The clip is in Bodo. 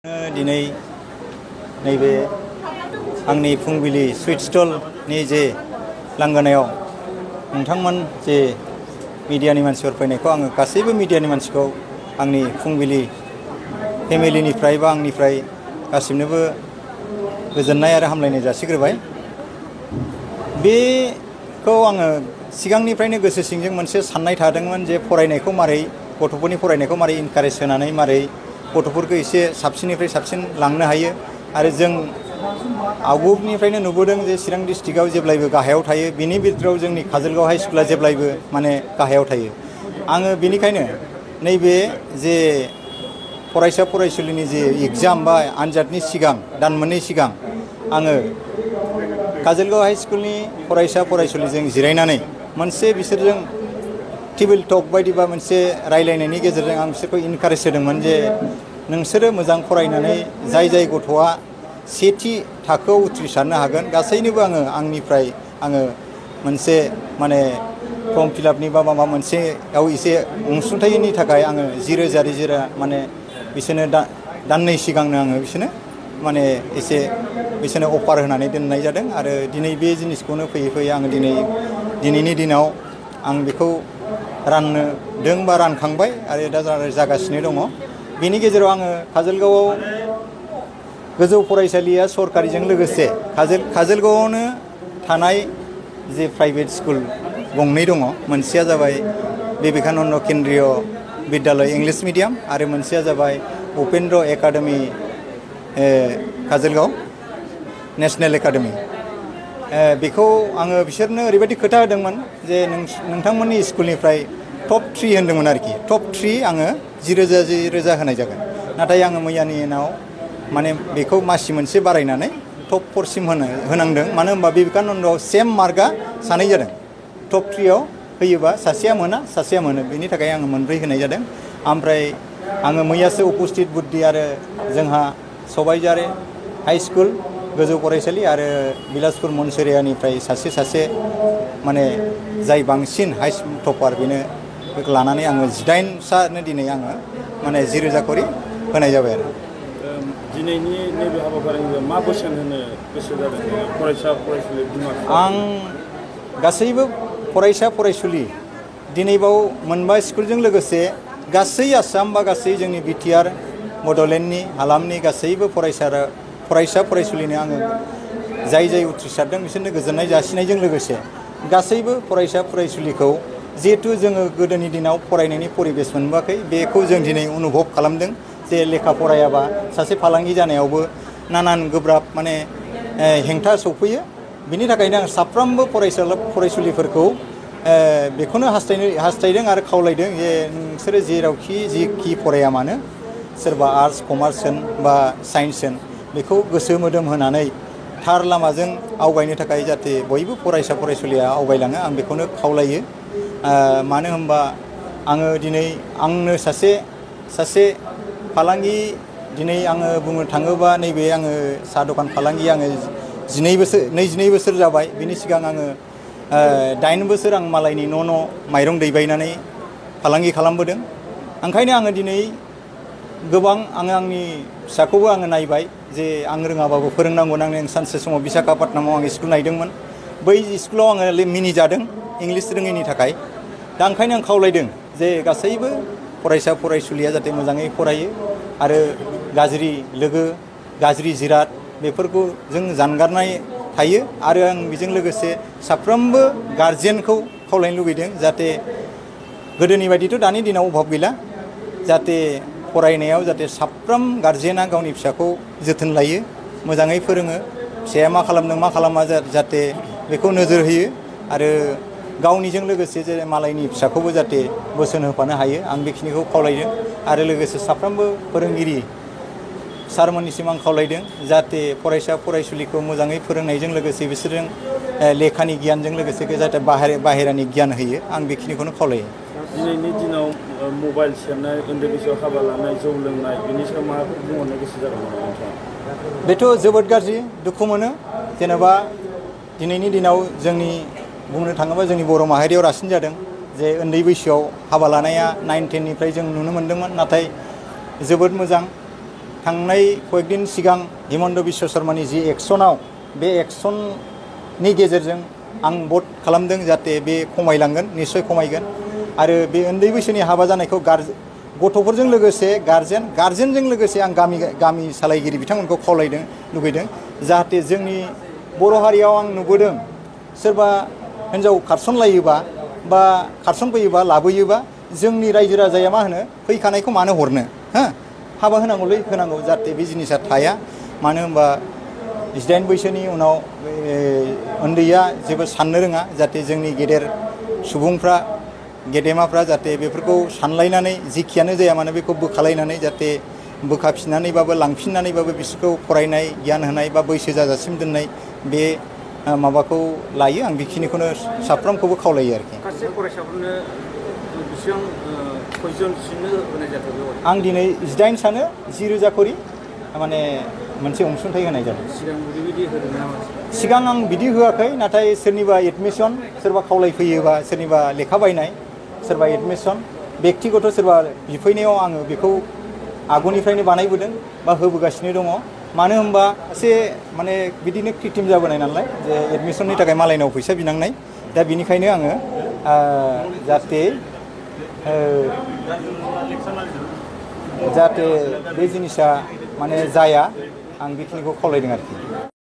दिनै नैबे आंनि फुंबिलि स्वीट स्टल नि जे लांगोनायाव नोंथांमोन जे मीडियानि मानसिफोर फैनायखौ आङो गासैबो मीडियानि मानसिखौ आंनि फुंबिलि फेमिलिनिफ्राय बा आंनिफ्राय गासिबनोबो गोजोननाय आरो हामलायनाय जासिग्रोबाय। बेखौ आङो सिगांनिफ्रायनो गोसो सिंजों मोनसे साननाय थादोंमोन जे फरायनायखौ मारै गथ'फोरनि फरायनायखौ मारै इनकारेज होनानै मारै गथ'फोरखौ एसे साबसिननिफ्राय साबसिन लांनो हायो आरो जों आवगुनिफ्रायनो नुबोदों जे चिरां डिस्ट्रिक्टआव जेब्लायबो गाहायाव थायो, बिनि बिथोराव जोंनि काजलगाव हाई स्कुला जेब्लायबो माने गाहायाव थायो। आङो बेनिखायनो नैबे जे फरायसा फरायसुलिनि जे एग्जाम बा आनजादनि सिगां दान मोननै सिगां आङो काजलगाव हाई स्कुलनि फरायसा फरायसुलिजों जिरायनानै मोनसे बिसोरजों टेबोल टक बायदि बा मोनसे रायलायनायनि गेजेरजों आं बिसोरखौ इनकारेज होदोंमोन जे नोंसोरो मोजां फरायनानै जाय गथ'आ सेथि थाखोआव उथ्रिसारनो हागोन गासैनोबो आंनिफ्राय मोनसे माने फर्म फिलआपनि बा माबा मोनसेयाव एसे अनसुंथाइनि थाखाय आङो 10,000 माने बिसोरनो दाननै सिगांनो आङो बिसोरनो माने एसे बिसोरनो अफार होनानै दोननाय जादों आरो दिनै बे जिनिसखौनो फैयै फैयै आङो दिनैनि दिनाव आं बेखौ राननो दों बा रानखांबाय आरो दा जागासिनो दङ। बेनि गेजेराव आङो काजलगावआव गोजौ फरायसालिया सरकारिजों लोगोसे काजलगावआवनो थानाय जे प्राइभेट स्कुल गंनै दङ। मोनसेया जाबाय विवेकानन्द केन्द्रीय बिद्यालय इंलिश मिडियाम आरो मोनसेया जाबाय Upendra academy Kajalgaon national academy. बेखौ आङो बिसोरनो ओरैबायदि खोथा होदोंमोन जे नोंथांमोननि स्कुलनिफ्राय टप 3 होनदोंमोन आरोखि। टप 3 आङो 10,000 होनाय जागोन। नाथाय आङो मैयानि उनाव माने बेखौ मासि मोनसे बारायनानै टप 4 सिम होनांदों। मानो होनबा विवेकानन्दआव सेम मार्कआ सानै जादों। टप 3आव होयोबा सासेया मोना सासेया मोनो, बेनि थाखाय आङो मोनब्रै होनाय जादों। ओमफ्राय आङो मैयासो उपस्थित बुद्धि आरो जोंहा सबायझार हाई स्कुल गोजौ फरायसालि आरो बिलासपुर मनसरियानिफ्राय सासे माने जाय बांसिन हाई टपार बेनो बेखौ लानानै आङो 18सानो दिनै आङो माने 10,000 करि होनाय जाबाय आरो। दिनैनि नैबे हाबाफारिखौ मा बोसोन होनो गोसो जादों फरायसा फरायसुलि बिमा बिफा? आं गासैबो फरायसा फरायसुलि दिनैबाव मोनबा स्कुलजों लोगोसे गासै आसाम बा गासै जोंनि बिटिआर बड'लेण्डनि हालामनि गासैबो फरायसा फरायसुलिनो आङो जाय उथ्रिसारदों बिसोरनो गोजोननाय जासिनायजों लोगोसे गासैबो फरायसा फरायसुलिखौ जिहेथु जोङो गोदोनि दिनाव फरायनायनि परिबेस मोनबोआखै, बेखौ जों दिनै अनुभब खालामदों जे लेखा फरायाबा सासे फालांगि जानायावबो नानान गोब्राब माने हेंथा सौफैयो। बिनि थाखायनो आं साफ्रोमबो फरायसुलिफोरखौ बेखौनो हास्थायदों आरो खावलायदों जे नोंसोरो जेखि फराया मानो, सोरबा आर्ट्स कमार्स होन बा साइन्स होन, बेखौ गोसो मोदोम होनानै थार लामाजों आवगायनो थाखाय जाहाथे बयबो फरायसा फरायसुलिया आवगायलाङो आं बेखौनो खावलायो। मानो होनबा आङो दिनै आंनो सासे फालांगि दिनै आङो बुंनो थाङोबा नैबे आङो साहा दखान फालांगि आङो 22 बोसोर जाबाय। बिनि सिगां आङो 8 बोसोर आं मालायनि न' माइरं दैबायनानै फालांगि खालामबोदों। ओंखायनो आङो दिनै गोबां आंनि फिसाखौबो आङो नायबाय जे आं रोङाबाबो फोरोंनांगौ होननानै आं सानसे समाव बिशाखापाटनामाव आं स्कुल नायदोंमोन। बै स्कुलाव आङो मिनिजादों इंलिस रोङैनि थाखाय। दा ओंखायनो आं खावलायदों जे गासैबो फरायसा फरायसुलिया जाहाथे मोजाङै फरायो आरो गाज्रि लोगो गाज्रि जिराद बेफोरखौ जों जानगारनाय थायो। आरो आं बेजों लोगोसे साफ्रोमबो गारजेनखौ खावलायनो लुबैदों जाहाथे गोदोनि बायदिथ' दानि दिनाव अभाब गैला, जाहाथे फरायनायाव जाहाथे साफ्रोम गारजेना गावनि फिसाखौ जोथोन लायो, मोजाङै फोरोङो, फिसाया मा खालामदों मा खालामा जाहाथे बेखौ नोजोर होयो आरो गावनिजों लोगोसे जे मालायनि फिसाखौबो जाहाथे बोसोन होफानो हायो आं बेखिनिखौ खावलायदों। आरो लोगोसे साफ्रोमबो फोरोंगिरि सारमोननिसिम आं खावलायदों जाहाथे फरायसा फरायसुलिखौ मोजाङै फोरोंनायजों लोगोसे बिसोरजों लेखानि गियानजों लोगोसे जाहाथे बाहेरानि गियान होयो आं बेखिनिखौनो खावलायो। दिनैनि दिनाव मबाइल सेरनाय, उन्दै बैसोआव हाबा लानाय, जौ लोंनाय, बिनि सायाव माबाफोर बुंहरनो गोसो जादों नोंथाङा? बेथ' जोबोद गाज्रि, दुखु मोनो। जेनेबा दिनैनि दिनाव जोंनि बुंनो थाङोबा जोंनि बर' माहारियाव रासिन जादों जे उन्दै बैसोआव हाबा लानाया 9-10निफ्राय जों नुनो मोन्दोंमोन। नाथाय जोबोद मोजां थांनाय कয়েকদিन सिगां हिमन्त बिश्व शर्मानि जि एक्सनाव बे एक्सननि गेजेरजों आं भट खालामदों जाहाथे बे खमायलांगोन निश्चय खमायगोन आरो बे उन्दै बैसोनि हाबा जानायखौ गथ'फोरजों लोगोसे गार्जेनजों लोगोसे आं गामि सालायगिरि बिथांमोनखौ खावलायदों लुगैदों जाहाथे जोंनि बर' हारियाव आं नुबोदों सोरबा हिन्जाव खारसनलायोबा बा खारसनफैयोबा लाबोयोबा जोंनि रायजो राजाया मा होनो फैखानायखौ मानो हरनो हो हाबा होनांगौलै होनांगौ जाहाथे बे जिनिसा थाया मानो होनबा 18 बैसोनि उनाव उन्दैया जेबो साननो रोङा जाहाथे जोंनि गेदेर सुबुंफ्रा गेदेमाफ्रा जाहाथे बेफोरखौ सानलायनानै जिखियानो जाया मानो बेखौ बोखालायनानै जाहाथे बोखाफिननानैबाबो लांफिननानैबाबो बिसोरखौ फरायनाय गियान होनाय बा बैसो जाजासिम दोननाय बे माबाखौ लायो आं बेखिनिखौनो साफ्रोमखौबो खावलायो आरोखि सासे फरायसाफोरनो बेसेबां खयजनसिमनो होनाय जाखो बेयाव आं दिनै 18 सानो 10,000 करि माने मोनसे अनसुंथाइ होनाय जादों सिगां बिदि होदों नामा सिगां आं बिदि होआखै नाथाय सोरनिबा एडमिसन सोरबा खावलायफैयोबा सोरनिबा लेखा बायनाय सोरबा एडमिसन बेक्तिगत सोरबा बिफैनायाव आङो बेखौ आगुनिफ्रायनो बानायबोदों बा होबोगासिनो दङ मानो होनबा एसे माने बिदिनो क्रिटिम जाबोनाय नालाय जे एडमिसननि थाखाय मालायनाव फैसा बिनांनाय दा बिनिखायनो आङो जाहाथे बे जिनिसा माने जाया आं बेखिनिखौ खावलायदों आरोखि